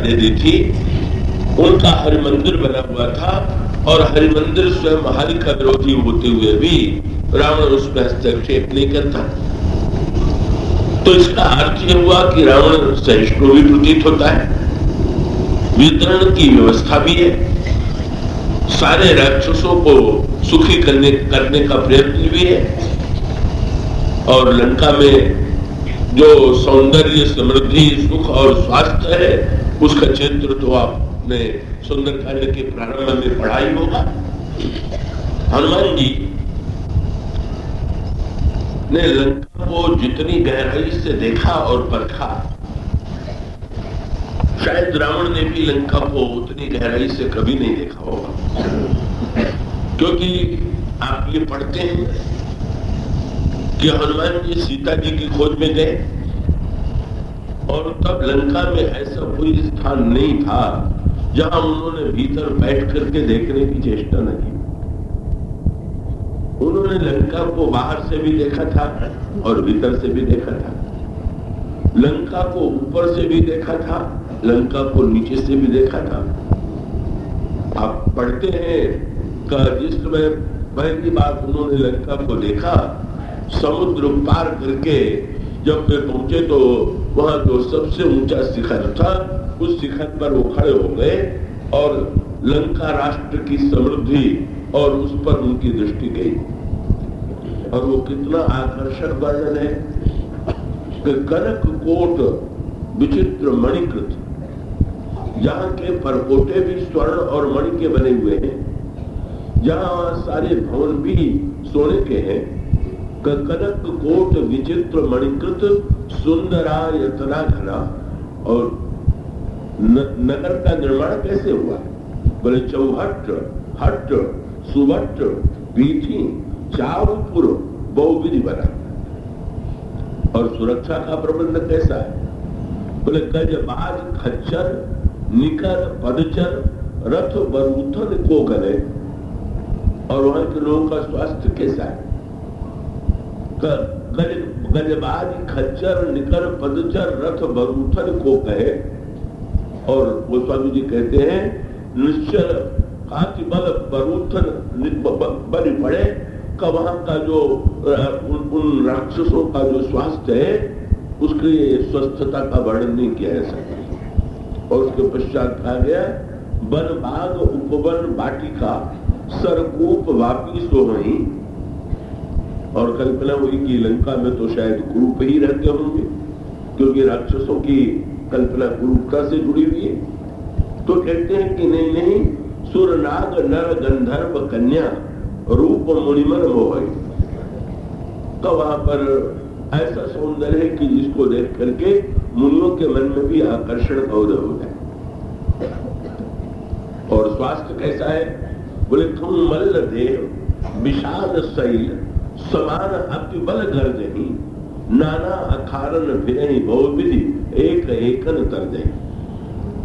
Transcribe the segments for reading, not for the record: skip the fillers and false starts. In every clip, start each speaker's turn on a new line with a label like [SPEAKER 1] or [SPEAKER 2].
[SPEAKER 1] दे दी थी, उनका हरिमंदिर बना हुआ था और हरिमंदिर स्वयं हरि का विरोधी होते हुए भी रावण उसमें हस्तक्षेप नहीं करता। तो इसका अर्थ यह हुआ कि रावण सहिष्णु भी प्रतीत होता है, वितरण की व्यवस्था भी है, सारे राक्षसों को सुखी करने का प्रयत्न भी है, और लंका में जो सौंदर्य, समृद्धि, सुख और स्वास्थ्य है उसका चित्र तो आपने सुंदरकांड के प्रारंभ में पढ़ा ही होगा। हनुमान जी ने लंका को जितनी गहराई से देखा और परखा, शायद रावण ने भी लंका को उतनी गहराई से कभी नहीं देखा होगा। क्योंकि आप ये पढ़ते हैं कि हनुमान जी सीता जी की खोज में गए और तब लंका में ऐसा कोई स्थान नहीं था जहां उन्होंने भीतर बैठ करके देखने की चेष्टा न की। उन्होंने लंका को बाहर से भी देखा था और भीतर से भी देखा था, लंका को ऊपर से भी देखा था, लंका को नीचे से भी देखा था। आप पढ़ते हैं कि जिस समय पहली बार उन्होंने लंका को देखा, समुद्र पार करके जब वे पहुंचे तो वहां जो सबसे ऊंचा शिखर था, उस शिखर पर वो खड़े हो गए और लंका राष्ट्र की समृद्धि और उस पर उनकी दृष्टि गई। और वो कितना आकर्षक वर्णन है कि कनक कोट विचित्र मणिकृत, जहां के परकोटे भी स्वर्ण और मणि के बने हुए हैं, जहां सारे भवन भी सोने के हैं। कनक कोट विचित्र मणिकृत सुंदरायतना घना। और नगर का निर्माण कैसे हुआ? बोले चौहट, हट, सुवट, पीठी, चारुपुर बहुविधि बना। और सुरक्षा का प्रबंध कैसा है? बोले गजबाज, खच्चर, निकर, पदचर, रथ बरूथन को गले। और वहां के लोगों का स्वास्थ्य कैसा है? गजबाज, खच्चर, निकर, पदचर, रथ बरूथन को कहे। और गोस्वामी जी कहते हैं निश्चल कांति बल बरूथन बल पड़े का वहां का जो उन राक्षसों का जो स्वास्थ्य है उसकी स्वस्थता का वर्णन नहीं किया जा सकता। और उसके पश्चात कहा गया वन बाग उपवन बाटिका सरकूप वापी सो वहीं। और कल्पना हुई कि लंका में तो शायद कुरूप ही रहते होंगे, क्योंकि राक्षसों की कल्पना कुरूपता से जुड़ी हुई है। तो कहते हैं कि नहीं नहीं, सुर नाग नर गंधर्व कन्या रूप मुनिमन मोहई। तो वहां पर ऐसा सौंदर्य है कि जिसको देख करके मुनियों के मन में भी आकर्षण का उदय हो जाए। और स्वास्थ्य कैसा है? बोले तुम मल्ल देव विशाल शैल समान अति बल गर्जही नाना अखारन फिरहि बहुविधि एक एकन तरजहि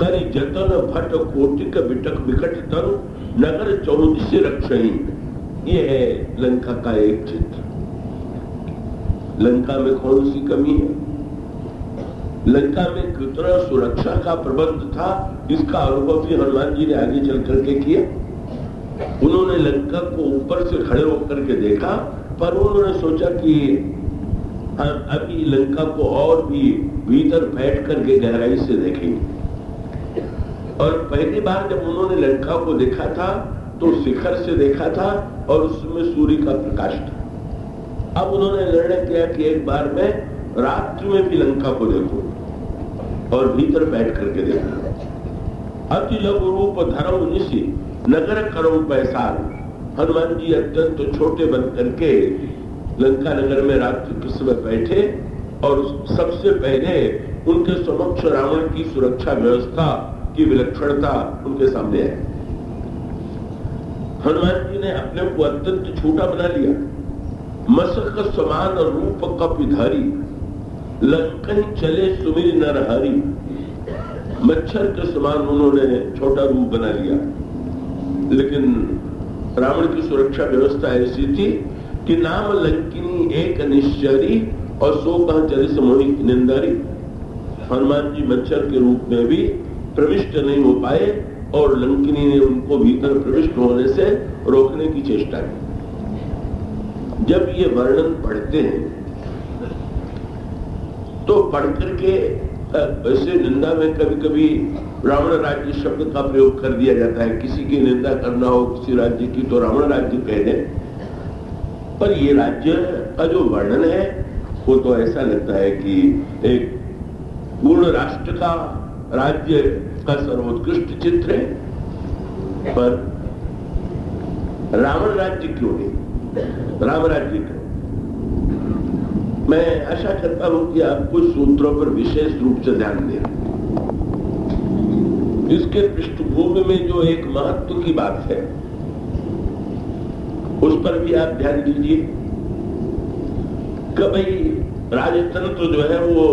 [SPEAKER 1] करि जतन भट कोटिक बिटक विकट तनु नगर 14 रक्षही। ये है लंका का एक चित्र। लंका में कौन सी कमी है? लंका में कितना सुरक्षा का प्रबंध था, इसका अनुभव भी हनुमान जी ने आगे चल करके किया। उन्होंने लंका को ऊपर से खड़े होकर के देखा, पर उन्होंने सोचा कि अभी लंका को और भी भीतर बैठ करके गहराई से देखेंगे। और पहली बार जब उन्होंने लंका को देखा था तो शिखर से देखा था और उसमें सूर्य का प्रकाश था। अब उन्होंने निर्णय किया कि एक बार मैं रात्रि में भी लंका को देखूं और भीतर बैठ करके देखूं। अति लघु रूप धर्म निशि नगर करो पैसार। हनुमान जी अत्यंत छोटे बन करके लंका नगर में रात्रि के समय बैठे और सबसे पहले उनके समक्ष रावण की सुरक्षा व्यवस्था की विलक्षणता उनके सामने है। हनुमान जी ने अपने को अत्यंत छोटा बना लिया। मसक समान रूप कपिधारी लंकन चले सुमिर नरहरि। मच्छर के समान उन्होंने छोटा रूप बना लिया। लेकिन रावण की सुरक्षा व्यवस्था ऐसी थी कि नाम लंकिनी एक निश्चरी और सो कह चले समोही निंदारी। हनुमान जी मच्छर के रूप में भी प्रविष्ट नहीं हो पाए और लंकिनी ने उनको भीतर प्रविष्ट होने से रोकने की चेष्टा की। जब ये वर्णन पढ़ते हैं तो पढ़ करके वैसे निंदा में कभी कभी रावण राज्य शब्द का प्रयोग कर दिया जाता है। किसी की निंदा करना हो किसी राज्य की तो रावण राज्य कह दें, पर ये राज्य का जो वर्णन है वो तो ऐसा लगता है कि एक पूर्ण राष्ट्र का राज्य का सर्वोत्कृष्ट चित्र है। पर रावण राज्य क्यों नहीं, राम राज्य क्यों? मैं आशा करता हूं कि आप कुछ सूत्रों पर विशेष रूप से ध्यान दें। इसके पृष्ठभूमि में जो एक महत्व की बात है उस पर भी आप ध्यान दीजिए कि भाई राजतंत्र जो है वो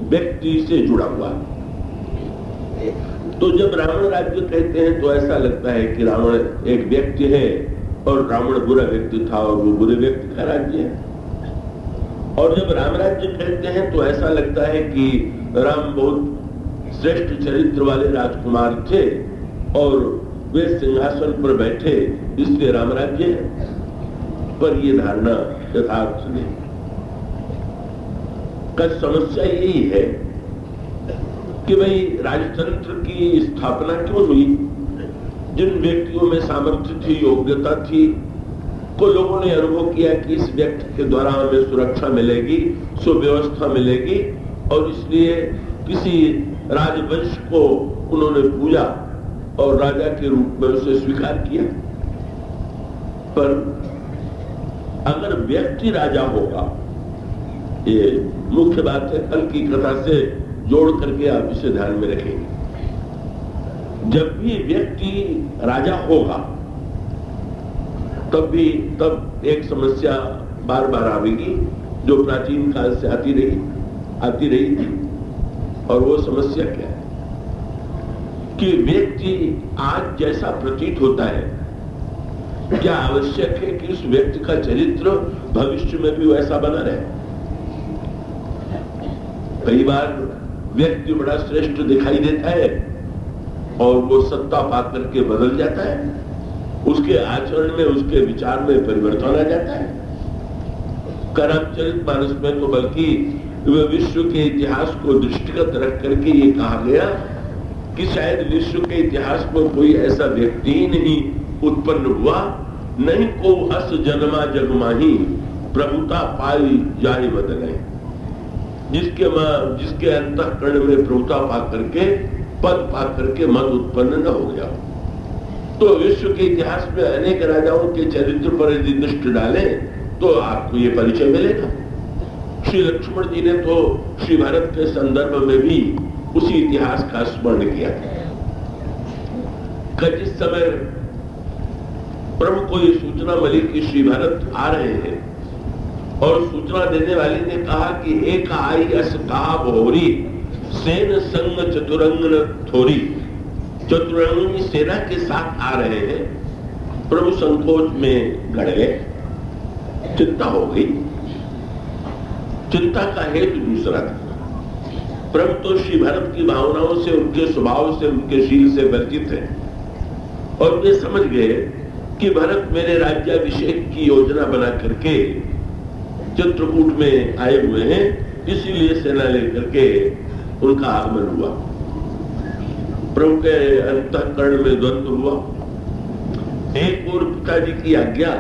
[SPEAKER 1] व्यक्ति से जुड़ा हुआ। तो जब रावण राज्य कहते हैं तो ऐसा लगता है कि रावण एक व्यक्ति है और रावण बुरा व्यक्ति था और वो बुरे व्यक्ति का राज्य है। और जब राम राज्य कहते हैं तो ऐसा लगता है कि राम बहुत श्रेष्ठ चरित्र वाले राजकुमार थे और वे सिंहासन पर बैठे इसलिए राम राज्य है। पर ये धारणा यथार्थ नहीं। का समस्या यही है कि भाई राजतंत्र की स्थापना क्यों हुई? जिन व्यक्तियों में सामर्थ्य थी, योग्यता थी, को लोगों ने अनुभव किया कि इस व्यक्ति के द्वारा हमें सुरक्षा मिलेगी, सुव्यवस्था मिलेगी, और इसलिए किसी राजवंश को उन्होंने पूजा और राजा के रूप में उसे स्वीकार किया। पर अगर व्यक्ति राजा होगा, ये मुख्य बात है, कल की कथा से जोड़ करके आप इसे ध्यान में रखेंगे। जब भी व्यक्ति राजा होगा तब एक समस्या बार बार आवेगी जो प्राचीन काल से आती रही थी। और वो समस्या क्या है कि व्यक्ति आज जैसा प्रतीत होता है, क्या आवश्यक है कि उस व्यक्ति का चरित्र भविष्य में भी वैसा बना रहे? कई बार व्यक्ति बड़ा श्रेष्ठ दिखाई देता है और वो सत्ता पाकर के बदल जाता है, उसके आचरण में, उसके विचार में परिवर्तन आ जाता है। रामचरितमानस में तो बल्कि विश्व के इतिहास को दृष्टिगत रख करके ये कहा गया कि शायद विश्व के इतिहास में कोई ऐसा व्यक्ति ही नहीं उत्पन्न हुआ, नहीं को अस जन्मा जगमाही प्रभुता पाई जाहि बदले, जिसके अंतःकरण में प्रभुता पा करके, पद पा करके मत उत्पन्न न हो गया। तो विश्व के इतिहास में अनेक राजाओं के चरित्र पर यदि दृष्टि डालें तो आपको ये परिचय मिलेगा। श्री लक्ष्मण जी ने तो श्री भरत के संदर्भ में भी उसी इतिहास का स्मरण किया कि जिस समय प्रभु को ये सूचना मिली कि श्री भरत आ रहे हैं और सूचना देने वाले ने कहा कि एक आई अस कहा बहुरी सेन संग चतुरंग थोरी, चतुरंगी सेना के साथ आ रहे हैं। प्रभु संकोच में गड़ गए, चिंता हो गई। चिंता का हेतु दूसरा था। प्रभु तो श्री भरत की भावनाओं से, उनके स्वभाव से, उनके शील से परिचित है और वे समझ गए कि भरत मेरे राज्याभिषेक की योजना बना करके चित्रकूट में आए हुए हैं, इसीलिए सेना लेकर के उनका आगमन हुआ। प्रभु के अंतःकरण में द्वंद्व हुआ। एक और पिताजी की आज्ञा,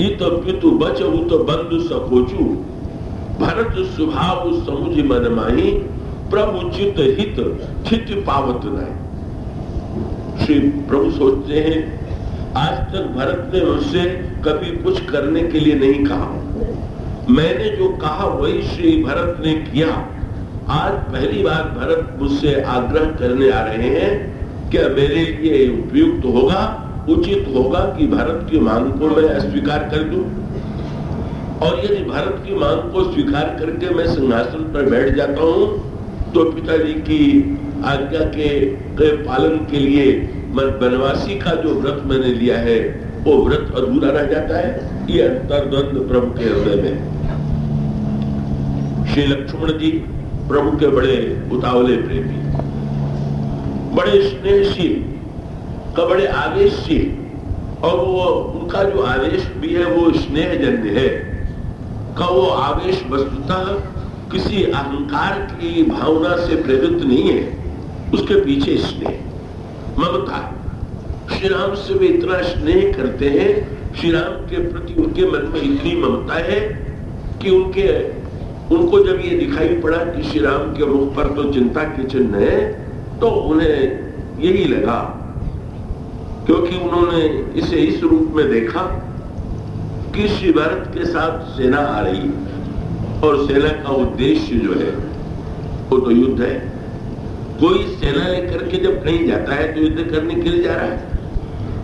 [SPEAKER 1] इत पितु बचहु तो बंधु सकोचू, भरत स्वभाव समुझ मन माही, प्रभु चित हित चित पावत नहीं। श्री प्रभु सोचते हैं, आज तक भरत ने मुझसे कभी कुछ करने के लिए नहीं कहा, मैंने जो कहा वही श्री भरत ने किया। आज पहली बार भरत मुझसे आग्रह करने आ रहे हैं, क्या मेरे लिए उपयुक्त होगा, उचित होगा कि भरत की मांग को मैं अस्वीकार कर दूं? और यदि भरत की मांग को स्वीकार करके मैं सिंहासन पर बैठ जाता हूं तो पिताजी की आज्ञा के पालन के लिए वनवासी का जो व्रत मैंने लिया है वो व्रत अधूरा रह जाता है। ये अंतर्द्वंद प्रभु के हृदय में। श्री लक्ष्मण जी प्रभु के बड़े उतावले प्रेमी, बड़े स्नेहशील, का बड़े आवेशशील, और वो उनका जो आवेश भी है वो स्नेहजन्य है, का वो आवेश वस्तुतः किसी अहंकार की भावना से प्रेरित नहीं है, उसके पीछे स्नेह, ममता। श्री राम से वे इतना स्नेह करते हैं, श्री राम के प्रति उनके मन में इतनी ममता है कि उनको जब ये दिखाई पड़ा कि श्री राम के मुख पर तो चिंता के चिन्ह है, तो उन्हें यही लगा, क्योंकि उन्होंने इसे इस रूप में देखा कि श्री भरत के साथ सेना आ रही, और सेना का उद्देश्य जो है वो तो युद्ध है। कोई सेना लेकर के जब कहीं जाता है तो युद्ध करने के लिए जा रहा है,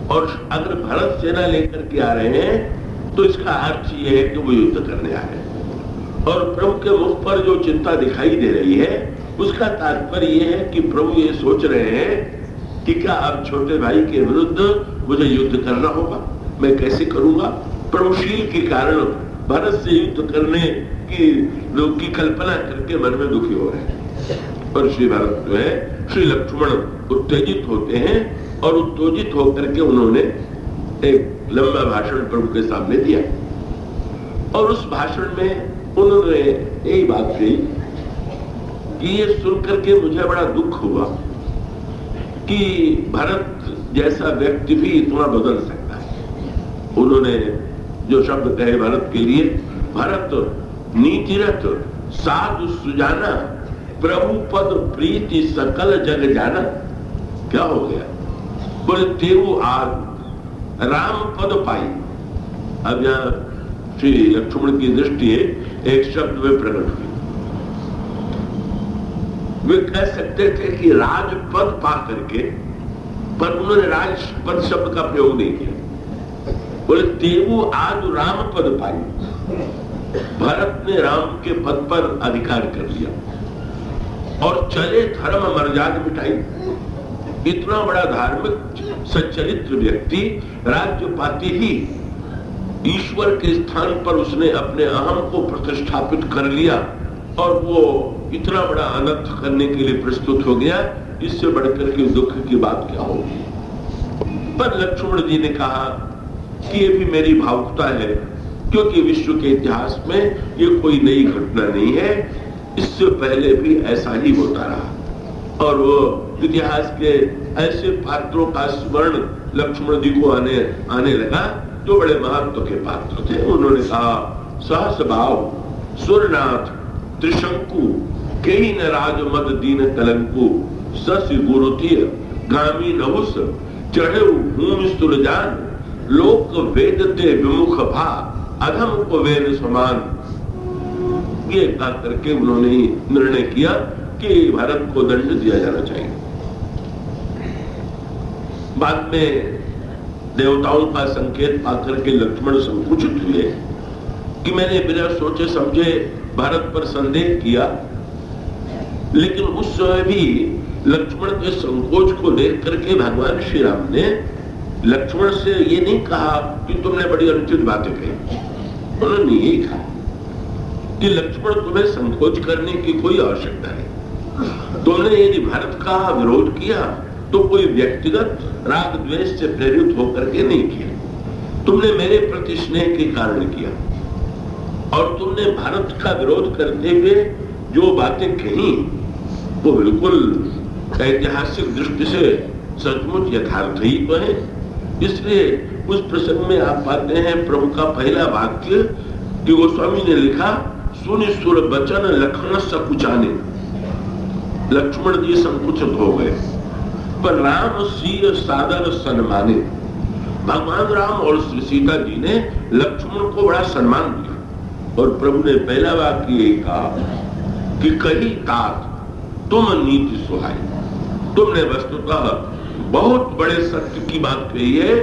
[SPEAKER 1] और अगर भरत सेना लेकर के आ रहे हैं तो इसका अर्थ ये है कि वो युद्ध करने आ रहे हैं। और प्रभु के मुख पर जो चिंता दिखाई दे रही है उसका तात्पर्य ये है कि प्रभु ये सोच रहे हैं कि क्या अब छोटे भाई के विरुद्ध मुझे युद्ध करना होगा, मैं कैसे करूंगा। प्रभुशील के कारण भरत से युद्ध करने की लोग की कल्पना करके मन में दुखी हो रहे हैं। और श्री भरत जो है, श्री लक्ष्मण उत्तेजित होते हैं, और उत्तेजित होकर के उन्होंने एक लंबा भाषण प्रभु के सामने दिया, और उस भाषण में उन्होंने यही बात कही कि ये सुनकर के मुझे बड़ा दुख हुआ कि भरत जैसा व्यक्ति भी इतना बदल सकता है। उन्होंने जो शब्द कहे भरत के लिए, भरत नीतिरत साधु सुजाना, प्रभु पद प्रीति सकल जग जाना। क्या हो गया? बोले तेऊ आग राम पद पाई। अब यहाँ श्री लक्ष्मण की दृष्टि एक शब्द में प्रकट हुई। वे कह सकते थे कि राजपद पा करके, पर उन्होंने राजपद शब्द का प्रयोग नहीं किया। बोले तेऊ आज राम पद पाई, भरत ने राम के पद पर अधिकार कर लिया और चले धर्म मर्यादा मिटाई। इतना बड़ा धार्मिक सच्चरित्र व्यक्ति राज्य पाते ही ईश्वर के स्थान पर उसने अपने अहम को प्रतिष्ठापित कर लिया, और वो इतना बड़ा अनर्थ करने के लिए प्रस्तुत हो गया। इससे बढ़कर के दुख की बात क्या होगी। पर लक्ष्मण जी ने कहा कि ये भी मेरी भावुकता है, क्योंकि विश्व के इतिहास में ये कोई नई घटना नहीं है, इससे पहले भी ऐसा ही होता रहा। और वो इतिहास के ऐसे पात्रों का स्मरण लक्ष्मण जी को आने लगा जो बड़े महत्व के पात्र थे। उन्होंने कहा, सहस भाव सुरनाथ त्रिशंकु कई न राजमद दीन कलंकु, सस गुरुतीय गामी नहुस चढ़े भूमि सुरजान, लोक वेदते विमुख भा अधम को वेद समान। ये कहा करके उन्होंने निर्णय किया कि भारत को दंड दिया जाना चाहिए। बाद में देवताओं का संकेत पाकर के लक्ष्मण संकुचित हुए कि मैंने बिना सोचे समझे भारत पर संदेह किया, लेकिन उस समय भी लक्ष्मण के संकोच को देख करके भगवान श्री राम ने लक्ष्मण से ये नहीं कहा कि तुमने बड़ी अनुचित बातें कही। उन्होंने यही कहा कि लक्ष्मण तुम्हें संकोच करने की कोई आवश्यकता नहीं। तुमने यदि भारत का विरोध किया तो कोई व्यक्तिगत राग द्वेष से प्रेरित होकर के नहीं किया, तुमने मेरे प्रति स्नेह के कारण किया। और तुमने भारत का विरोध करते हुए जो बातें कही वो बिल्कुल ऐतिहासिक दृष्टि से सचमुच यथार्थ ही तो है। इसलिए उस प्रसंग में आप पाते हैं प्रभु का पहला वाक्य कि गोस्वामी ने लिखा, सुनि सुर बचन लखन सकुचाने। लक्ष्मण जी संकुचित हो गए, पर राम सीय सादर सन्माने। भगवान राम और श्री सीता जी ने लक्ष्मण को बड़ा सम्मान दिया। और प्रभु ने पहला वाक्य ये कहा कि कही तात तुम नीति सुहाई। तुमने वस्तुतः बहुत बड़े सत्य की बात कही है,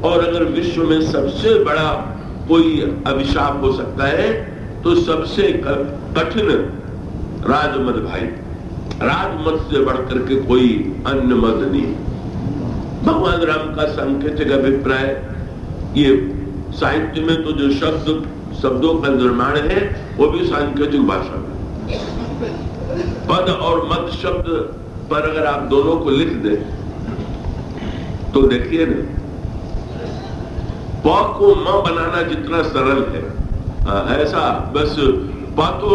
[SPEAKER 1] और अगर विश्व में सबसे बड़ा कोई अभिशाप हो सकता है तो सबसे कठिन राजमद भाई, राजमद से बढ़कर के कोई अन्य मद नहीं। भगवान राम का सांकेतिक अभिप्राय, ये साहित्य में तो जो शब्दों का निर्माण है वो भी सांकेतिक भाषा में। पद और मद शब्द पर अगर आप दोनों को लिख दें तो देखिए ना, प को म बनाना जितना सरल है, ऐसा बस प तो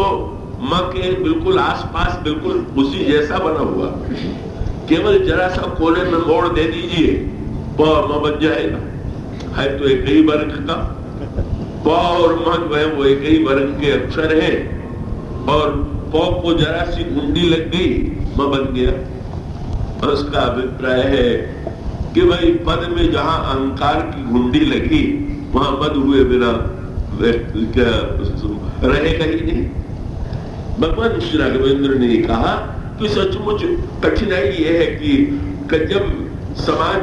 [SPEAKER 1] म के बिल्कुल आसपास बिल्कुल उसी जैसा बना हुआ, केवल जरा सा कोने में मोड़ दे दीजिए, प म बन जाएगा। है तो एक ही वर्ग का, प और म जो है वो एक ही वर्ग के अक्षर है, और प को जरा सी गुंडी लग गई, म बन गया। उसका अभिप्राय है कि भाई पद में जहां अहंकार की गुंडी लगी वहां मद हुए बिना रहेगा ही नहीं। भगवान श्री राघवेंद्र ने कहा कि सचमुच कठिनाई यह है कि जब समाज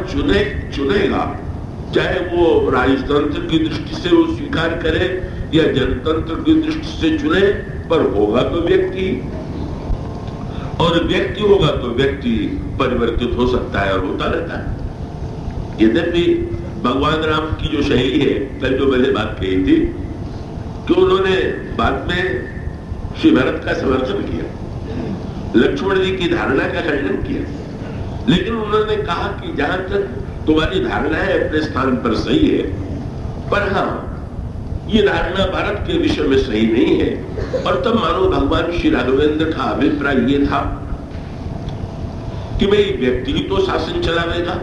[SPEAKER 1] चुनेगा, चाहे वो राजतंत्र की दृष्टि से वो स्वीकार करे या जनतंत्र की दृष्टि से चुने, पर होगा तो व्यक्ति, और व्यक्ति होगा तो व्यक्ति परिवर्तित हो सकता है और होता रहता है। यद्यपि भगवान राम की जो शैली है, कल जो मैंने बात कही थी कि उन्होंने बाद में श्री भरत का समर्थन किया, लक्ष्मण जी की धारणा का खंडन किया, लेकिन उन्होंने कहा कि जहां तक तुम्हारी धारणा है अपने स्थान पर सही है, पर हाँ ये धारणा भारत के विषय में सही नहीं है। और तब मानो भगवान श्री राघवेंद्र का अभिप्राय ये था कि भाई व्यक्ति ही तो शासन चलावेगा,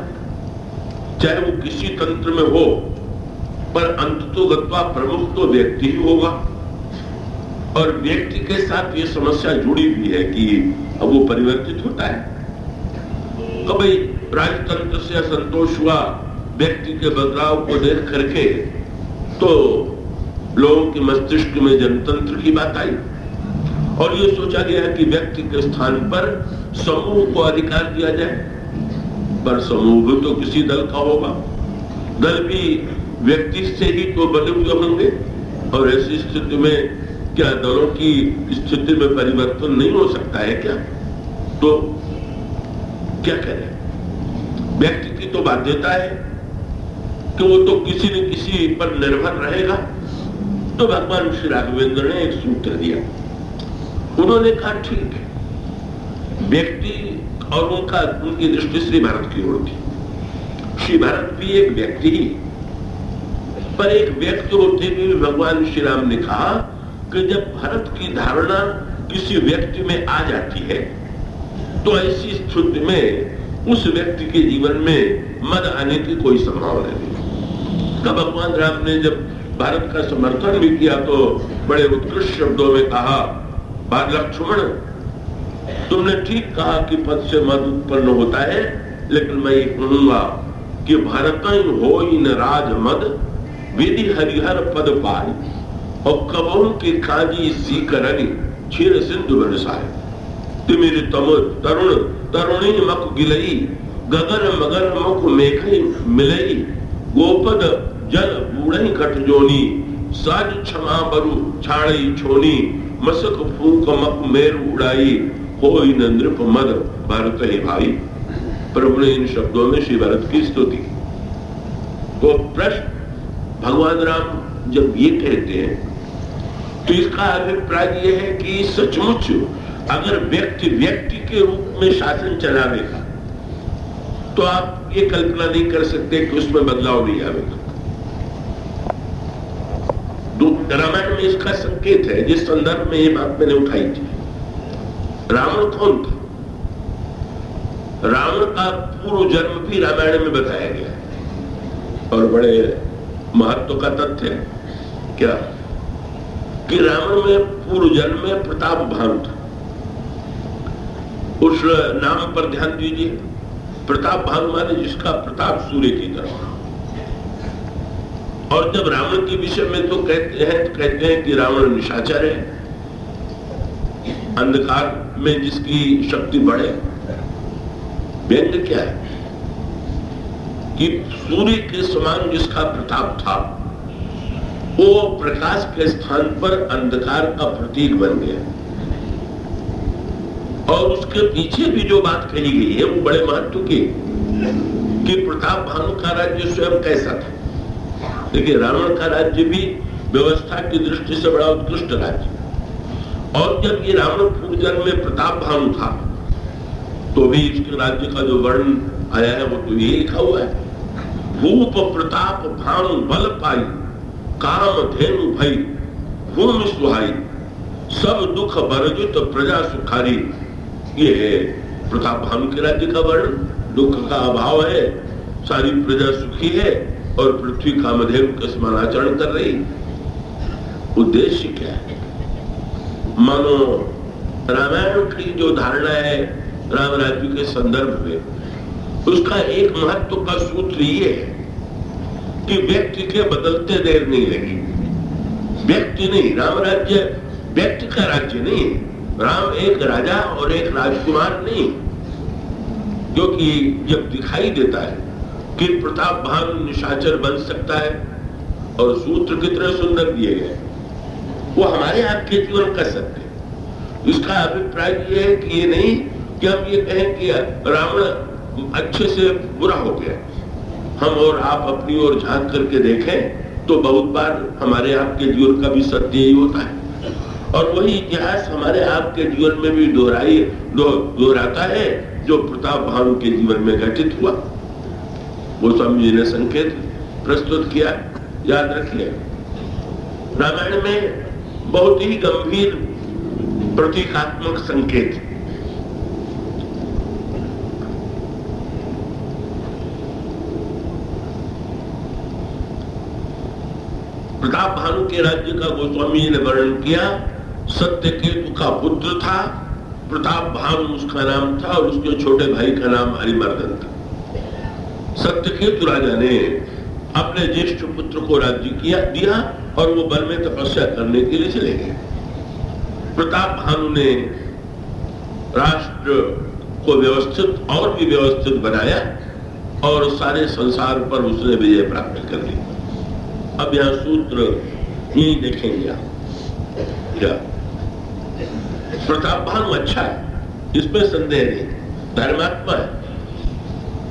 [SPEAKER 1] चाहे वो किसी तंत्र में हो, पर अंततोगत्वा प्रमुख तो व्यक्ति ही होगा। और व्यक्ति के साथ ये समस्या जुड़ी हुई है कि अब वो परिवर्तित होता है। तो भाई राजतंत्र से असंतोष हुआ, व्यक्ति के बदलाव को देख करके तो लोगों के मस्तिष्क में जनतंत्र की बात आई, और ये सोचा गया कि व्यक्ति के स्थान पर समूह को अधिकार दिया जाए। पर समूह भी तो किसी दल का होगा, दल भी व्यक्ति से ही तो बने हुए होंगे, और ऐसी स्थिति में क्या दलों की स्थिति में परिवर्तन नहीं हो सकता है क्या? तो क्या करें? व्यक्ति की तो बाध्यता है कि वो तो किसी न किसी पर निर्भर रहेगा। तो भगवान श्री राघवेंद्र ने एक सूत्र दिया, उन्होंने कहा ठीक है, व्यक्ति, और उनकी दृष्टि श्री भरत की ओर थी। श्री भरत भी एक व्यक्ति ही, पर एक व्यक्ति होते हुए भगवान श्री राम ने कहा कि जब भरत की धारणा किसी व्यक्ति में आ जाती है तो ऐसी स्थिति में उस व्यक्ति के जीवन में मद आने की कोई संभावना नहीं। तब भगवान राम ने जब भारत का समर्थन भी किया तो बड़े उत्कृष्ट शब्दों में कहा, लक्ष्मण तुमने ठीक कहा कि पद से मद उत्पन्न होता है, लेकिन मैं ये कहूंगा कि भारत हो न राज मद विधि हरिहर पद पाए, और कबों के काजी सी करनी क्षीर सिंधु बरसाए। तिमिर तरुण तरुणी मक गिलई, गगन मगर मुख मेघई मिलई, गोपद जल बूढ़ई कटजोनी, साज क्षमा बरु छाड़ई छोनी, मसक फूक मक मेर उड़ाई, होई न नृप मद भरत ही भाई। प्रभु ने इन शब्दों में श्री भरत की स्तुति। तो प्रश्न भगवान राम जब ये कहते हैं तो इसका अभिप्राय यह है कि सचमुच अगर व्यक्ति व्यक्ति के रूप में शासन चलावेगा तो आप ये कल्पना नहीं कर सकते कि उसमें बदलाव नहीं आएगा। रामायण में इसका संकेत है, जिस संदर्भ में ये बात मैंने उठाई थी। रावण कौन था? रावण का पूर्व जन्म भी रामायण में बताया गया है, और बड़े महत्व का तथ्य है क्या कि रावण में पूर्व जन्म में प्रताप भानु था। उस नाम पर ध्यान दीजिए, प्रताप भानु माने जिसका प्रताप सूर्य की तरह। और जब रावण के विषय में तो कहते हैं कि रावण निशाचर है, अंधकार में जिसकी शक्ति बढ़े। व्यंग क्या है कि सूर्य के समान जिसका प्रताप था वो प्रकाश के स्थान पर अंधकार का प्रतीक बन गया। और उसके पीछे भी जो बात कही गई है वो बड़े महत्व की, कि प्रताप भानु का राज्य स्वयं कैसा था। देखिए, रावण का राज्य भी व्यवस्था की दृष्टि से बड़ा उत्कृष्ट राज्य। और जब ये रावण पूर्व जन्म में प्रताप भानु था तो भी इसके राज्य का जो वर्णन आया है वो तो यही लिखा हुआ है, भूप प्रताप भानु बल पाई, काम धेनु भई भूमि सुहाई, सब दुख बरजुत प्रजा सुखारी। ये है प्रताप भानु के राज्य का वर्णन। दुख का अभाव है, सारी प्रजा सुखी है और पृथ्वी कामधेनु का समान आचरण कर रही। उद्देश्य क्या है? मानो रामायण की जो धारणा है राम राज्य के संदर्भ में, उसका एक महत्व का सूत्र ये है कि व्यक्ति के बदलते देर नहीं लगी। व्यक्ति नहीं, राम राज्य व्यक्ति का राज्य नहीं है। राम एक राजा और एक राजकुमार नहीं, क्योंकि जब दिखाई देता है कि प्रताप भानु निशाचर बन सकता है, और सूत्र कितने सुंदर दिए गए, वो हमारे आपके जीवन का सत्य है। इसका अभिप्राय ये है कि ये नहीं कि हम ये कहें कि रावण अच्छे से बुरा हो गया। हम और आप अपनी ओर झांक करके देखें तो बहुत बार हमारे आपके जीवन का भी सत्य यही होता है, और वही इतिहास हमारे आपके जीवन में भी दोहराता है जो प्रताप भानु के जीवन में घटित हुआ। गोस्वामी जी ने संकेत प्रस्तुत किया, याद रखिए। रामायण में बहुत ही गंभीर प्रतीकात्मक संकेत। प्रताप भानु के राज्य का गोस्वामी जी ने वर्णन किया। सत्यकेतु का पुत्र था, प्रताप भानु उसका नाम था, और उसके छोटे भाई का नाम हरिमर्दन था। सत्यकेतु राजा ने अपने ज्येष्ठ पुत्र को राज्य दिया और वो वन में तपस्या करने के लिए चले गए। प्रताप भानु ने राष्ट्र को व्यवस्थित और भी व्यवस्थित बनाया और सारे संसार पर उसने विजय प्राप्त कर ली। अब यहाँ सूत्र यही देखेंगे आप। प्रताप भानु अच्छा है, इसमें संदेह नहीं, धर्मात्मा है,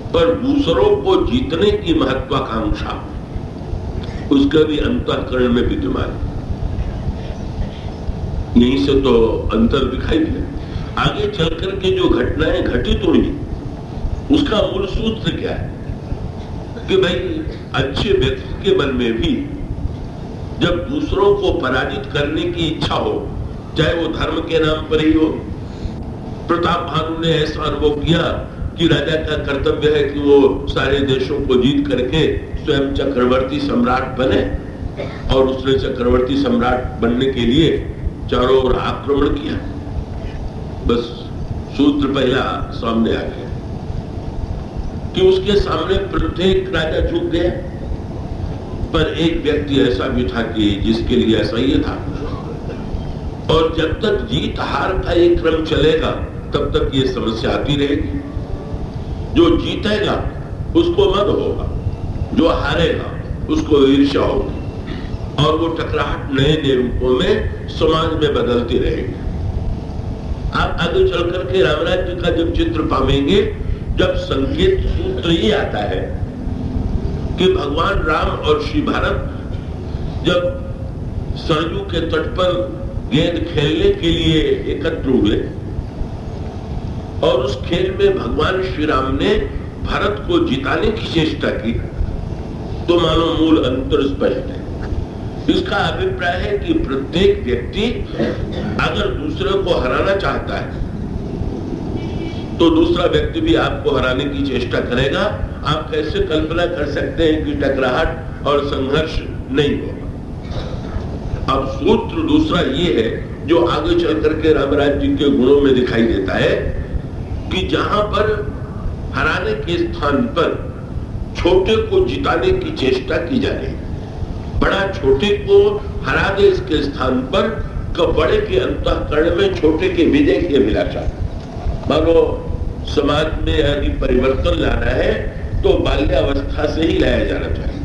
[SPEAKER 1] पर दूसरों को जीतने की महत्वाकांक्षा उसका भी अंतःकरण में विद्यमान है। यहीं से तो अंतर दिखाई दिया। आगे चलकर के जो घटनाएं घटित हुई उसका मूल सूत्र क्या है कि भाई अच्छे व्यक्ति के मन में भी जब दूसरों को पराजित करने की इच्छा हो, चाहे वो धर्म के नाम पर ही हो। प्रताप भानु ने ऐसा अनुभव किया कि राजा का कर्तव्य है कि वो सारे देशों को जीत करके स्वयं चक्रवर्ती सम्राट बने, और उसने चक्रवर्ती सम्राट बनने के लिए चारों ओर आक्रमण किया। बस सूत्र पहला सामने आ गया कि उसके सामने प्रत्येक राजा झुक गया, पर एक व्यक्ति ऐसा भी था कि जिसके लिए ऐसा ही था। और जब तक जीत हार का एक क्रम चलेगा तब तक ये समस्या आती रहेगी। जो जीतेगा उसको मद होगा, जो हारेगा उसको ईर्ष्या होगी, और वो टकराहट नए नए रूपों में समाज में बदलती रहेगी। आप आगे चल करके रामराज्य का जब चित्र पावेंगे, जब संकेत सूत्र ये आता है कि भगवान राम और श्री भारत जब सरयू के तट पर गेंद खेलने के लिए एकत्र हुए और उस खेल में भगवान श्री राम ने भारत को जिताने की चेष्टा की, तो मानो मूल अंतर स्पष्ट है। इसका अभिप्राय है कि प्रत्येक व्यक्ति अगर दूसरे को हराना चाहता है तो दूसरा व्यक्ति भी आपको हराने की चेष्टा करेगा। आप कैसे कल्पना कर सकते हैं कि टकराहट और संघर्ष नहीं होगा। अब सूत्र दूसरा ये है जो आगे चल करके राम राज्य के गुणों में दिखाई देता है कि जहां पर हराने के स्थान पर छोटे को जिताने की चेष्टा की जा रही, बड़ा छोटे को हरा दे इसके स्थान पर बड़े के अंतःकरण में छोटे के विजय की अभिलाषा। मानो समाज में यदि परिवर्तन लाना है तो बाल्यावस्था से ही लाया जाना चाहिए,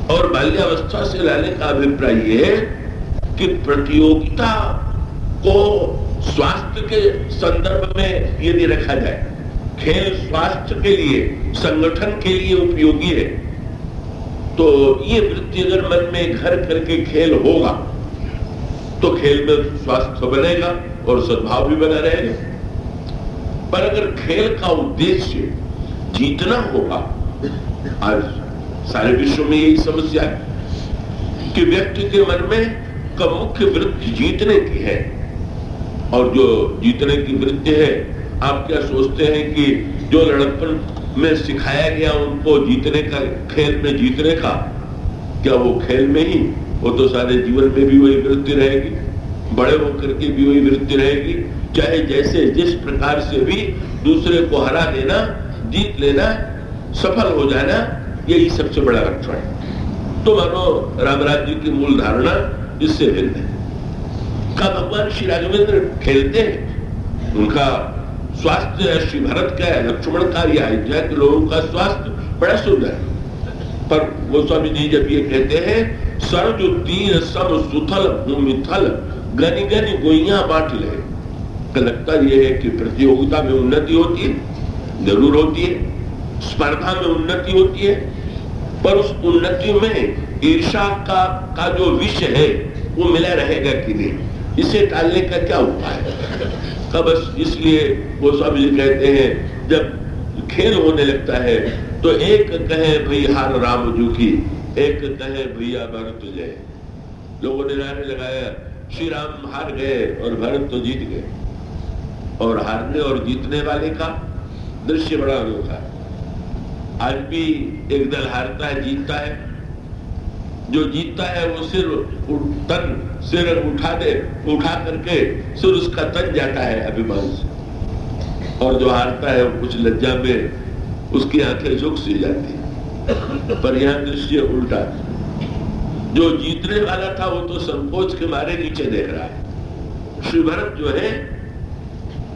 [SPEAKER 1] और बाल्यावस्था से लाने का अभिप्राय ये है कि प्रतियोगिता को स्वास्थ्य के संदर्भ में यदि रखा जाए, खेल स्वास्थ्य के लिए, संगठन के लिए उपयोगी है, तो ये वृत्ति अगर मन में घर करके खेल होगा तो खेल में स्वास्थ्य बनेगा और सद्भाव भी बना रहेगा। पर अगर खेल का उद्देश्य जीतना होगा, आज सारे विश्व में यही समस्या है कि व्यक्ति के मन में का मुख्य वृत्ति जीतने की है, और जो जीतने की वृत्ति है, आप क्या सोचते हैं कि जो लड़कपन में सिखाया गया उनको जीतने का, खेल में जीतने का, क्या वो खेल में ही, वो तो सारे जीवन में भी वही वृत्ति रहेगी, बड़े होकर के भी वही वृत्ति रहेगी, चाहे जैसे जिस प्रकार से भी दूसरे को हरा देना, जीत लेना, सफल हो जाना, यही सबसे बड़ा लक्ष्य है। तो मानो रामराज जी की मूल धारणा इससे भिन्न है। का भगवान श्री राघवेंद्र खेलते हैं, उनका स्वास्थ्य श्री भरत का है, लक्ष्मण का, या अयोध्या के लोगों का स्वास्थ्य बड़ा सुंदर है। पर गोस्वामी जी जब ये कहते हैं सर्ज तीर सब सुथल भूमि थल गनि गनि गोइयां बाट ले, तो लगता ये है कि प्रतियोगिता में उन्नति होती है, जरूर होती है, स्पर्धा में उन्नति होती है, पर उस उन्नति में ईर्ष्या का जो विष है वो मिला रहेगा कि नहीं, इसे टालने का क्या उपाय है? बस इसलिए गोस्वामी जी कहते हैं जब खेल होने लगता है तो एक कहे भई हार राम जू की, एक कहे भैया भरत जय। लोगों ने नारे लगाया श्री राम हार गए और भरत तो जीत गए, और हारने और जीतने वाले का दृश्य बड़ा अनोखा है। आज भी एक दल हारता है, जीतता है, जो जीतता है वो सिर उठा करके सिर उसका तन जाता है अभिमान से, और जो हारता है वो कुछ लज्जा में उसकी आंखें झुक सी जाती है। पर यहाँ दृश्य उल्टा, जो जीतने वाला था वो तो संकोच के मारे नीचे देख रहा है। श्री भरत जो है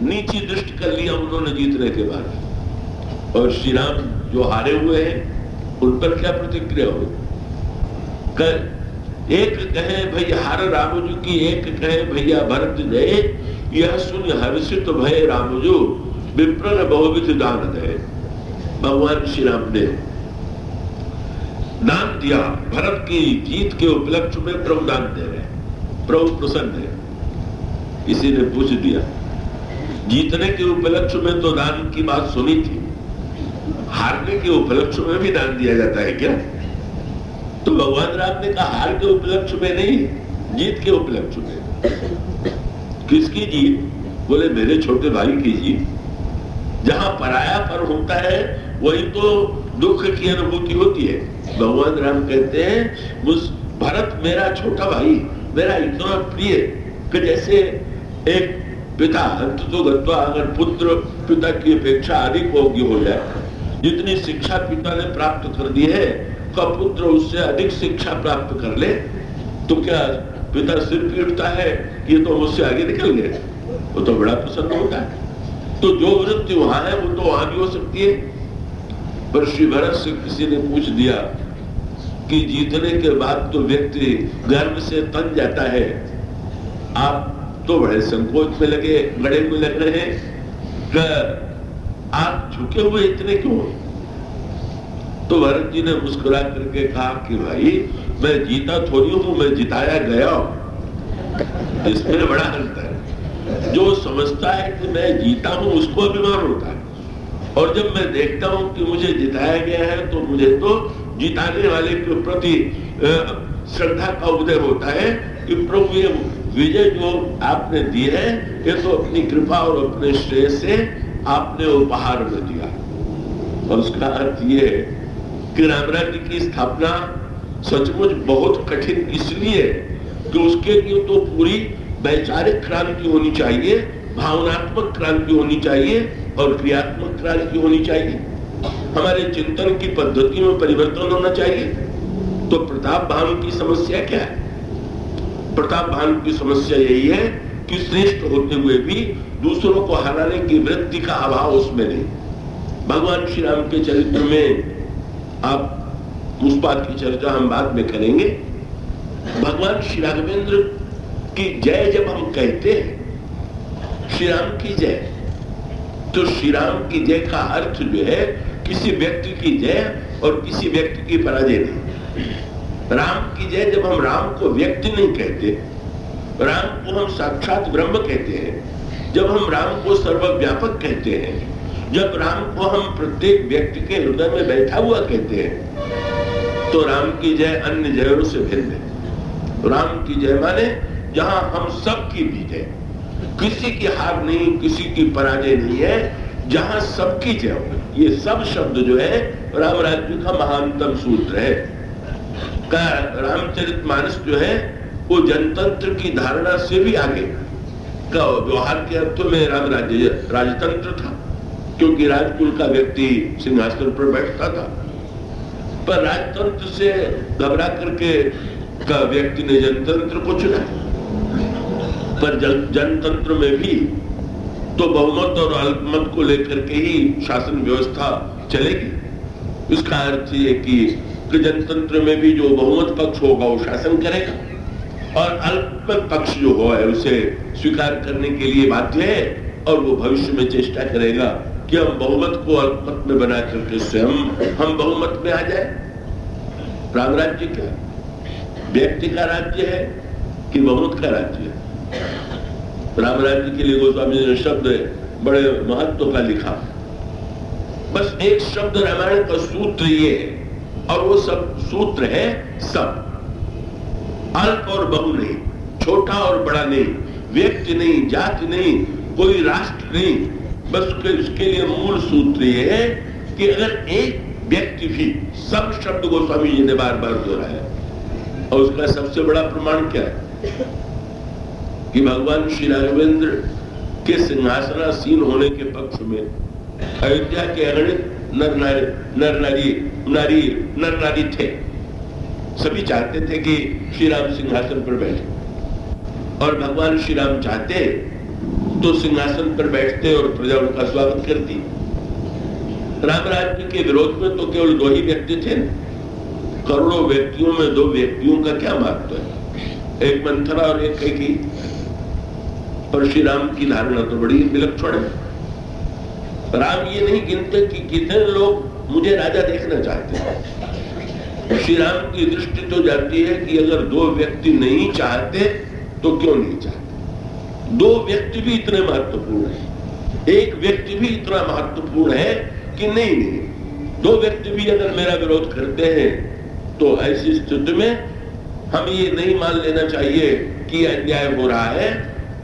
[SPEAKER 1] नीची दृष्टि कर लिया उन्होंने जीतने के बाद, और श्री राम जो हारे हुए हैं उन पर क्या प्रतिक्रिया हो? एक कहे भैया हार रामजू की, एक कहे भैया भरत जय, यह सुन हर्षित भय रामजू विप्र बहुविध दान दे। भगवान श्री राम ने दान दिया, भरत की जीत के उपलक्ष्य में प्रभु दान दे रहे, प्रभु प्रसन्न है। किसी ने पूछ दिया जीतने के उपलक्ष्य में तो दान की बात सुनी थी, हारने के उपलक्ष्य में भी दान दिया जाता है क्या? तो भगवान राम ने कहा हार के उपलक्ष्य में नहीं, जीत के उपलक्ष्य में। किसकी जीत? बोले मेरे छोटे भाई की जीत। जहां पराया पर होता है वही तो दुख की अनुभूति होती है। भगवान राम कहते हैं मुझ भरत मेरा छोटा भाई, मेरा इतना प्रिय कि जैसे एक पिता अंततोगत्वा अगर पुत्र पिता की अपेक्षा अधिक योग्य हो जाए, जितनी शिक्षा पिता ने प्राप्त कर दी है का पुत्र उससे अधिक शिक्षा प्राप्त कर ले, तो क्या पिता सिर पीटता है कि ये तो मुझसे आगे निकल गए? वो तो बड़ा प्रसन्न होता है। तो जो वृत्ति वहां है वो तो वहां भी हो सकती है। पर श्री भरत से किसी ने पूछ दिया कि जीतने के बाद तो व्यक्ति गर्व से तन जाता है, आप तो बड़े संकोच में गड़े हुए लग रहे हैं, आप झुके हुए इतने क्यों? तो भरत जी ने मुस्कुरा करके कहा कि भाई मैं जीता थोड़ी हूं, मैं जिताया गया। इसमें बड़ा अंतर है। जो समझता है कि मैं जीता हूं उसको अभिमान होता है, और जब मैं देखता हूं कि मुझे जिताया गया है तो मुझे तो जिताने वाले के प्रति श्रद्धा का उदय होता है कि प्रभु ये विजय जो आपने दी है ये तो अपनी कृपा और अपने श्रेय से आपने उपहार में दिया। और उसका अर्थ ये है कि रामराज्य की स्थापना सचमुच बहुत कठिन इसलिए कि उसके लिए तो पूरी वैचारिक क्रांति होनी चाहिए, भावनात्मक क्रांति होनी चाहिए और क्रियात्मक क्रांति होनी चाहिए। हमारे चिंतन की पद्धति में परिवर्तन होना चाहिए। तो प्रताप भानु की समस्या क्या है? प्रताप भानु की समस्या यही है कि श्रेष्ठ होते हुए भी दूसरों को हराने की वृत्ति का अभाव उसमें नहीं। भगवान श्री राम के चरित्र में आप उस बात की चर्चा हम बाद में करेंगे। भगवान श्री राघवेंद्र की जय जब हम कहते हैं श्री राम की जय, तो श्री राम की जय का अर्थ जो है किसी व्यक्ति की जय और किसी व्यक्ति की पराजय नहीं। राम की जय जब हम राम को व्यक्ति नहीं कहते, राम को हम साक्षात ब्रह्म कहते हैं, जब हम राम को सर्वव्यापक कहते हैं, जब राम को हम प्रत्येक व्यक्ति के हृदय में बैठा हुआ कहते हैं, तो राम की जय अन्य जयों से भिन्न है। राम की जय माने जहां हम सब की विजय, किसी की हार नहीं, किसी की पराजय नहीं है, जहां सबकी जय हो। ये सब शब्द जो है राम राज्य का महानतम सूत्र है। का रामचरितमानस जो है वो जनतंत्र की धारणा से भी आगे का व्यवहार के अर्थ में राम राज्य राजतंत्र था, क्योंकि राजकुल का व्यक्ति सिंहासन पर बैठता था। पर राजतंत्र से घबरा करके का व्यक्ति ने जनतंत्र को चुना। पर जनतंत्र में भी तो बहुमत और अल्पमत को लेकर के ही शासन व्यवस्था चलेगी। इसका अर्थ ये कि जनतंत्र में भी जो बहुमत पक्ष होगा वो शासन करेगा, और अल्पमत पक्ष जो हो है उसे स्वीकार करने के लिए बाध्य है, और वो भविष्य में चेष्टा करेगा कि हम बहुमत को अल्पमत में बना करके उससे हम बहुमत में आ जाए। राम राज्य क्या व्यक्ति का राज्य है कि बहुमत का राज्य है? राम राज्य के लिए गोस्वामी जी ने शब्द बड़े महत्व का लिखा। बस एक शब्द रामायण का सूत्र ये है, और वो सब सूत्र है सब। अल्प और बहु नहीं, छोटा और बड़ा नहीं, व्यक्ति नहीं, जाति नहीं, कोई राष्ट्र नहीं। बस उसके लिए मूल सूत्र ये है कि अगर एक व्यक्ति भी, सब शब्द गोस्वामी जी ने बार बार दोहराया, और उसका सबसे बड़ा प्रमाण क्या है कि भगवान श्री राघवेंद्र के सिंहासनासीन होने के पक्ष में अयोध्या के अगणित नर नारी थे। सभी चाहते थे कि श्री राम सिंहासन पर बैठे, और भगवान श्री राम चाहते तो सिंहासन पर बैठते और प्रजा उनका स्वागत करती। राम राज्य के विरोध में तो केवल 2 ही व्यक्ति थे। करोड़ों व्यक्तियों में 2 व्यक्तियों का क्या महत्व है? एक मंथरा और एक कैकेयी। पर श्री राम की धारणा तो बड़ी विलक्षण है। राम ये नहीं गिनते कि कितने लोग मुझे राजा देखना चाहते हैं। श्री राम की दृष्टि तो जाती है कि अगर 2 व्यक्ति नहीं चाहते तो क्यों नहीं चाहते। 2 व्यक्ति भी इतने महत्वपूर्ण है, एक व्यक्ति भी इतना महत्वपूर्ण है कि नहीं 2 व्यक्ति भी अगर मेरा विरोध करते हैं तो ऐसी स्थिति में हम ये नहीं मान लेना चाहिए कि अन्याय हो रहा है।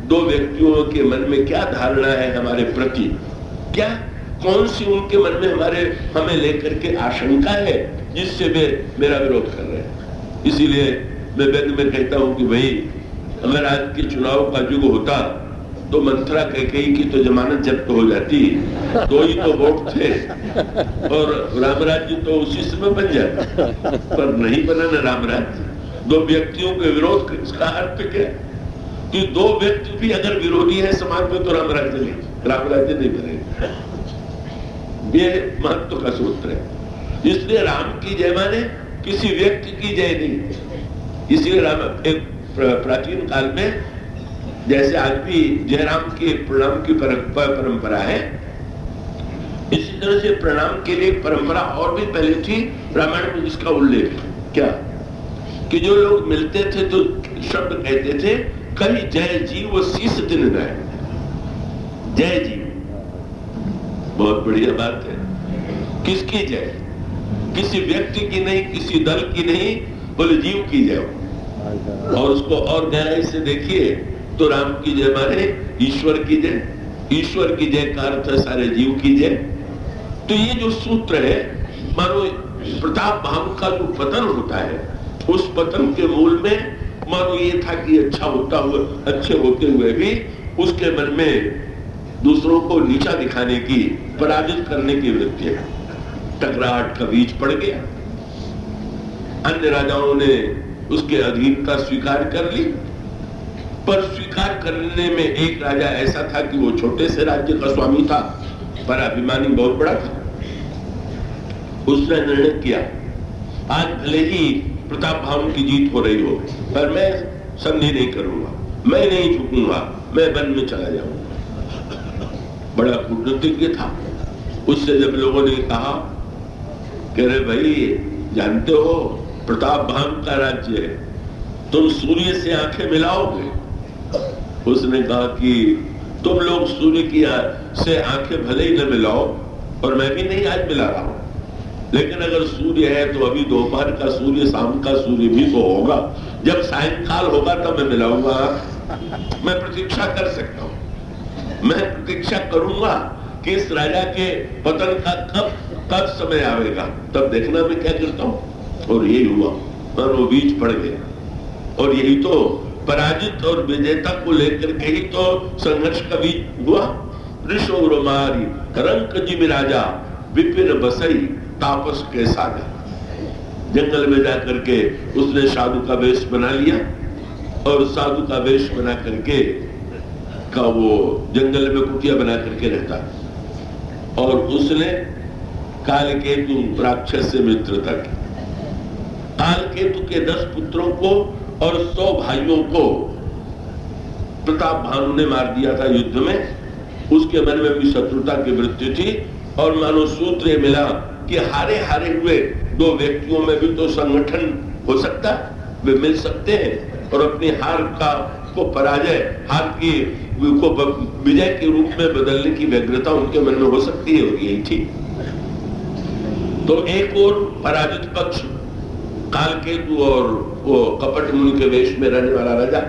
[SPEAKER 1] 2 व्यक्तियों के मन में क्या धारणा है हमारे प्रति, क्या कौन सी उनके मन में हमें लेकर के आशंका है जिससे वे मेरा विरोध कर रहे हैं। इसीलिए मैं व्यंग में कहता हूं कि भाई अगर आज के चुनाव का युग होता तो मंथरा कैकेयी की तो जमानत जब्त हो जाती, 2 ही तो वोट थे, और राम राज्य तो उसी समय बन जाता। पर नहीं बना ना राम राज्य। 2 व्यक्तियों के विरोध इसका अर्थ क्या है कि 2 व्यक्ति भी अगर विरोधी है समाज में तो राम राज्य नहीं बनेगा। ये महत्व का सूत्र है। इसलिए राम की जय माने किसी व्यक्ति की जय नहीं। इसलिए राम एक प्राचीन काल में जैसे आज भी जयराम के प्रणाम की परंपरा है, इसी तरह से प्रणाम के लिए परंपरा और भी पहले थी। रामायण में जिसका उल्लेख क्या कि जो लोग मिलते थे तो शब्द कहते थे कहीं जय जीव शीस दिन गए। जय जीव बहुत बढ़िया बात है। किसकी जय? किसी व्यक्ति की नहीं, किसी दल की नहीं, बोले जीव की जय हो। और उसको और गहराई से देखिए तो राम की जय माने ईश्वर की जय। ईश्वर की जय का अर्थ है सारे जीव की जय। तो ये जो सूत्र है, मानो प्रताप भाव का जो पतन होता है, उस पतन के मूल में मानो ये था कि अच्छे होते हुए भी उसके मन में दूसरों को नीचा दिखाने की, पराजित करने की वृत्ति है। टकराहट का बीज पड़ गया। अन्य राजाओं ने उसके अधीनता स्वीकार कर ली, पर स्वीकार करने में एक राजा ऐसा था कि वो छोटे से राज्य का स्वामी था, पर अभिमानी बहुत बड़ा था। उसने निर्णय किया आज भले ही प्रताप भाव की जीत हो रही हो, पर मैं संधि नहीं करूंगा, मैं नहीं झुकूंगा, मैं वन में चला जाऊंगा। बड़ा कूटनीतिज्ञ था। उससे जब लोगों ने कहा कि अरे भाई जानते हो प्रताप भाव का राज्य है, तुम सूर्य से आंखें मिलाओगे? उसने कहा कि तुम लोग सूर्य की से आंखें भले ही न मिलाओ, और मैं भी नहीं आज मिला रहा हूं, लेकिन अगर सूर्य है तो अभी दोपहर का सूर्य, शाम का सूर्य भी तो होगा। जब सायंकाल होगा तब मैं मिलाऊंगा। मैं प्रतीक्षा कर सकता हूं, मैं प्रतीक्षा करूंगा कि इस राजा के पतन का कब समय आवेगा, तब देखना मैं क्या करता हूं। और यही हुआ, और वो बीच पड़ गया। और यही तो पराजित और विजेता को लेकर के ही तो संघर्ष का बीज हुआ। ऋषो रोमारी रंक जिमि राजा विपिन बसई तापस के साजा। जंगल में जाकर के उसने साधु का वेश बना लिया, और साधु का वेश बना करके का वो जंगल में कुटिया बना करके रहता, और उसने कालकेतु राक्षस से मित्रता की। कालकेतु के 10 पुत्रों को और 100 भाइयों को प्रताप भानु ने मार दिया था युद्ध में। उसके मन में भी शत्रुता की वृत्ति थी, और मानो सूत्र ये मिला कि हारे हारे हुए 2 व्यक्तियों में भी तो संगठन हो सकता, वे मिल सकते हैं, और अपनी हार को पराजय, हार की को विजय के रूप में बदलने की व्यग्रता उनके मन में हो सकती है, और यही थी। तो एक और पराजित पक्ष कालकेतु और वो कपट मुनि के वेश में रहने वाला राजा,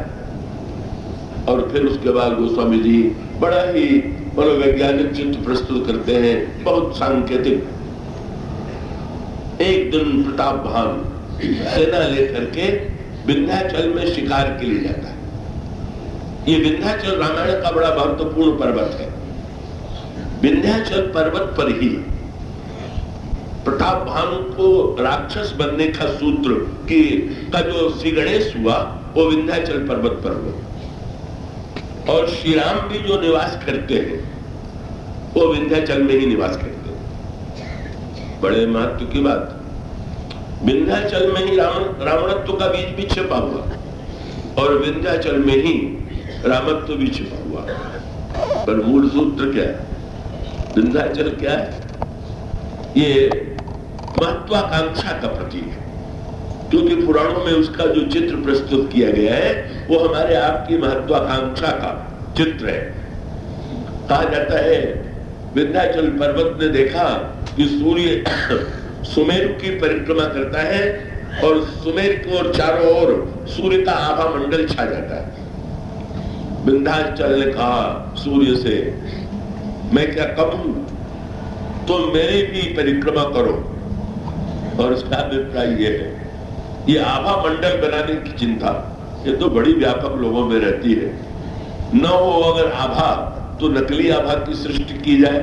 [SPEAKER 1] और फिर उसके बाद गोस्वामी जी बड़ा ही मनोवैज्ञानिक चित्र प्रस्तुत करते हैं, बहुत सांकेतिक। एक दिन प्रताप भानु सेना लेकर के विंध्याचल में शिकार के लिए जाता है। ये विंध्याचल रामायण का बड़ा महत्वपूर्ण पर्वत है। विंध्याचल पर्वत पर ही प्रताप भानु को राक्षस बनने का सूत्र का जो श्री गणेश हुआ, वो विंध्याचल पर्वत पर हुआ। और श्री राम भी जो निवास करते हैं वो विंध्याचल में ही निवास करते हैं। बड़े महत्व की बात, विंध्याचल में ही रावणत्व का बीज भी छिपा हुआ, और विंध्याचल में ही रामत्व भी छिपा हुआ। पर मूल सूत्र क्या है? विंध्याचल क्या है? ये महत्वाकांक्षा का प्रतीक है, क्योंकि पुराणों में उसका जो चित्र प्रस्तुत किया गया है वो हमारे आपकी महत्वाकांक्षा का चित्र है। कहा जाता है विंध्याचल पर्वत ने देखा कि सूर्य सुमेरु की परिक्रमा करता है, और सुमेर की ओर चारों ओर सूर्य का आभा मंडल छा जाता है। विंध्याचल ने कहा सूर्य से, मैं क्या कम हूं, तुम मेरी भी परिक्रमा करो। और उसका अभिप्राय यह है, ये आभा मंडल बनाने की चिंता ये तो बड़ी व्यापक लोगों में रहती है। न हो अगर आभा तो नकली आभा की सृष्टि की जाए।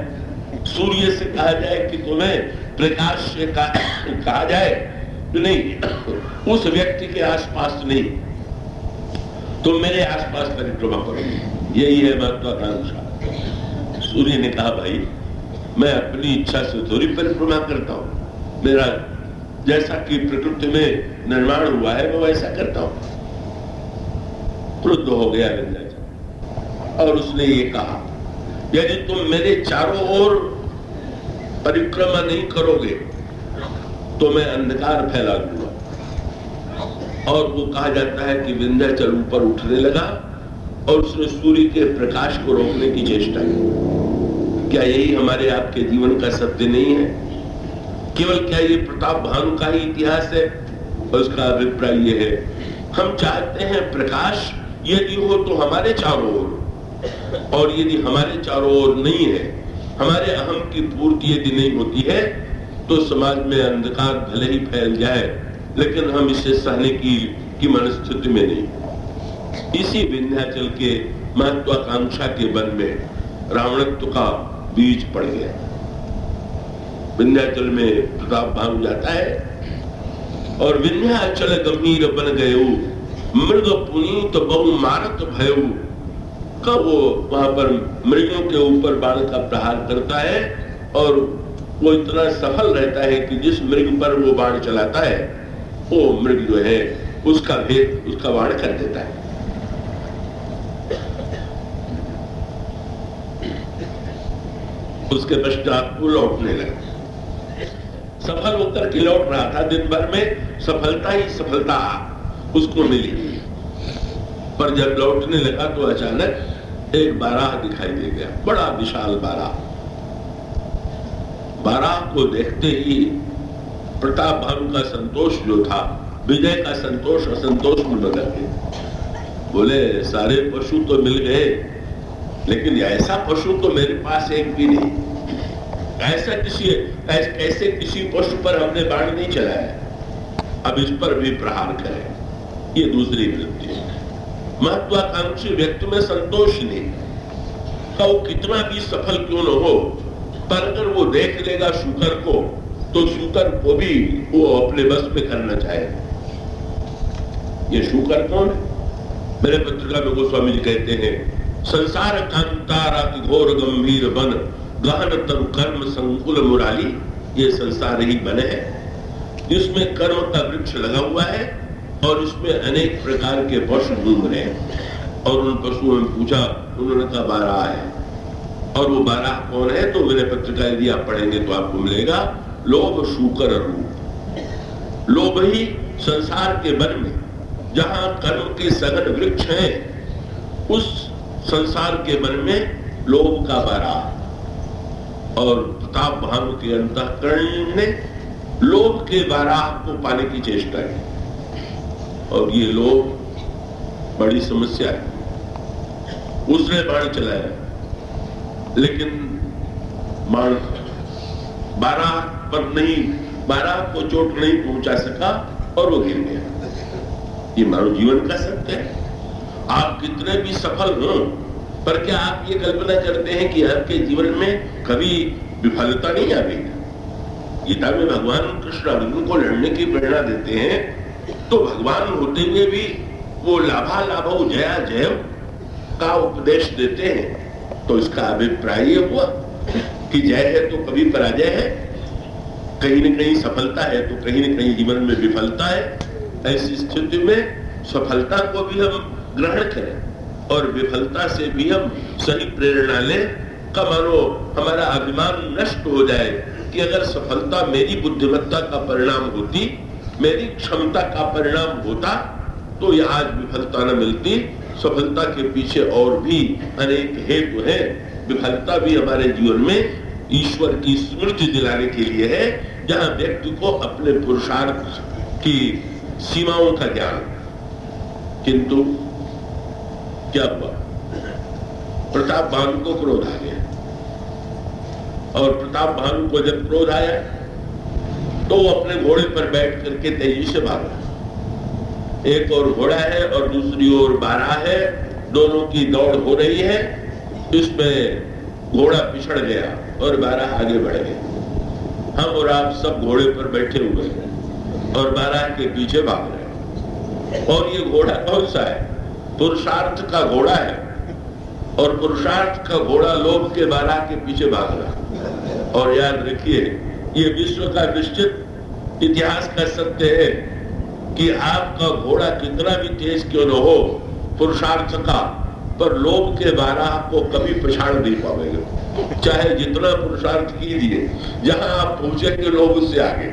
[SPEAKER 1] सूर्य से कहा जाए कि तुम्हें प्रकाश से कहा जाए तो नहीं, उस व्यक्ति के आसपास नहीं, तुम मेरे आसपास परिक्रमा करो। यही है महत्वाकांक्षा। सूर्य ने कहा भाई मैं अपनी इच्छा से थोड़ी परिक्रमा करता हूं, मेरा जैसा कि प्रकृति में निर्माण हुआ है मैं वैसा करता हूं। क्रुद्ध हो गया विंध्याचल, और उसने ये कहा यदि तुम मेरे चारों ओर परिक्रमा नहीं करोगे तो मैं अंधकार फैला दूंगा। और वो कहा जाता है कि विंध्याचल ऊपर उठने लगा, और उसने सूर्य के प्रकाश को रोकने की चेष्टा की। क्या यही हमारे आपके जीवन का सत्य नहीं है? केवल क्या ये प्रताप भानु का ही इतिहास है? और उसका अभिप्राय ये है, हम चाहते हैं प्रकाश यदि हो तो हमारे चारों ओर, और यदि हमारे चारों ओर नहीं है, हमारे अहम की पूर्ति यदि नहीं होती है, तो समाज में अंधकार भले ही फैल जाए, लेकिन हम इसे सहने की मनस्थिति में नहीं। इसी विंध्याचल के महत्वाकांक्षा के वन में रावणत्व का बीज पड़ गया। विंध्याचल में प्रताप भानु जाता है, और विंध्याचल गंभीर बन गए मृग पुनीत बहु मारत भयऊ। कब वो वहां पर मृगों के ऊपर बाण का प्रहार करता है, और वो इतना सफल रहता है कि जिस मृग पर वो बाण चलाता है वो मृग जो है उसका भेद, उसका बाण कर देता है। उसके पश्चात वो लौटने लगा। सफल होकर के लौट रहा था, दिन भर में सफलता ही सफलता उसको मिली। पर जब लौटने लगा तो अचानक एक बाराह दिखाई दे गया, बड़ा विशाल बाराह। बाराह को देखते ही प्रताप भानु का संतोष जो था, विजय का संतोष असंतोष में बदल गया। बोले सारे पशु तो मिल गए, लेकिन ऐसा पशु तो मेरे पास एक भी नहीं। ऐसे किसी पशु पर हमने बाण नहीं चलाया, अब इस पर भी प्रहार करें। ये दूसरी वृत्ति है। महत्वाकांक्षी व्यक्ति में संतोष नहीं, का वो कितना भी सफल क्यों न हो, पर अगर वो देख लेगा शूकर को, तो शूकर को भी वो अपने बस में करना चाहे। ये शूकर कौन है? मेरे पत्रिका में गोस्वामी जी कहते हैं, संसार कांतारा घोर गंभीर बन, गहन तम कर्म संकुल मुराली। ये संसार ही बन है, जिसमें कर्म का वृक्ष लगा हुआ है और इसमें अनेक प्रकार के पशु घूम रहे हैं। और उन पशुओं में पूछा, उन्होंने कहा बाराह है। और वो बाराह कौन है? तो मेरे पत्रिका यदि आप पढ़ेंगे तो आपको मिलेगा, लोभ शूकर रूप। लोभ ही संसार के वन में जहां कर्म के सघन वृक्ष हैं, उस संसार के वन में लोभ का बाराह। और प्रताप भानु के अंतःकरण ने लोभ के बाराह को पाने की चेष्टा की, और ये लोभ बड़ी समस्या है। उसने बाण चलाया, लेकिन बाण बाराह पर नहीं, बाराह को चोट नहीं पहुंचा सका और वो गिर गया। ये मानव जीवन का सत्य है। आप कितने भी सफल हो, पर क्या आप ये कल्पना करते हैं कि आपके जीवन में कभी विफलता नहीं आएगी? गीता में भगवान कृष्ण अर्जुन को लड़ने की प्रेरणा देते हैं, तो भगवान होते हुए भी वो लाभा लाभो जया जय का उपदेश देते हैं। तो इसका अभिप्राय ये हुआ कि जय है तो कभी पराजय है, कहीं न कहीं सफलता है तो कहीं न कहीं जीवन में विफलता है। ऐसी स्थिति में सफलता को भी हम ग्रहण करें और विफलता से भी हम सही प्रेरणा लें। का मानो हमारा अभिमान नष्ट हो जाए कि अगर सफलता मेरी बुद्धिमत्ता का परिणाम होती, मेरी क्षमता का परिणाम होता, तो यह आज विफलता न मिलती। सफलता के पीछे और भी अनेक हेतु हैं। विफलता भी हमारे जीवन में ईश्वर की स्मृति दिलाने के लिए है, जहां व्यक्ति को अपने पुरुषार्थ की सीमाओं का ज्ञान। किंतु क्या हुआ? प्रताप भानु को क्रोध आ गया, और प्रताप भानु को जब क्रोध आया तो वो अपने घोड़े पर बैठ करके तेजी से भागा। एक और घोड़ा है और दूसरी ओर बाराह है, दोनों की दौड़ हो रही है। इसमें घोड़ा पिछड़ गया और बाराह आगे बढ़ गए। हम और आप सब घोड़े पर बैठे हुए हैं और बाराह के पीछे भाग रहे हैं। और ये घोड़ा कौन सा है? पुरुषार्थ का घोड़ा है, और पुरुषार्थ का घोड़ा लोभ के बाराह के पीछे भाग रहा। और याद रखिए, ये विश्व का निश्चित इतिहास का सत्य है कि आपका घोड़ा कितना भी तेज क्यों न हो पुरुषार्थ का, पर लोभ के बाराह को कभी पछाड़ नहीं पाएगा। चाहे जितना पुरुषार्थ कीजिए, जहां आप पहुंचेंगे लोभ उससे आगे।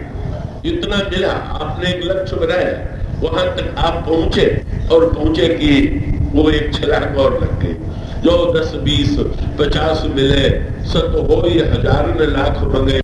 [SPEAKER 1] जितना मिला, आपने एक लक्ष्य बनाया, वहां तक आप पहुंचे, और पहुंचे कि वो एक छलांग और लग गई। जो 10, 20, 50 मिले, सत हो 1000 न लाख मंगे।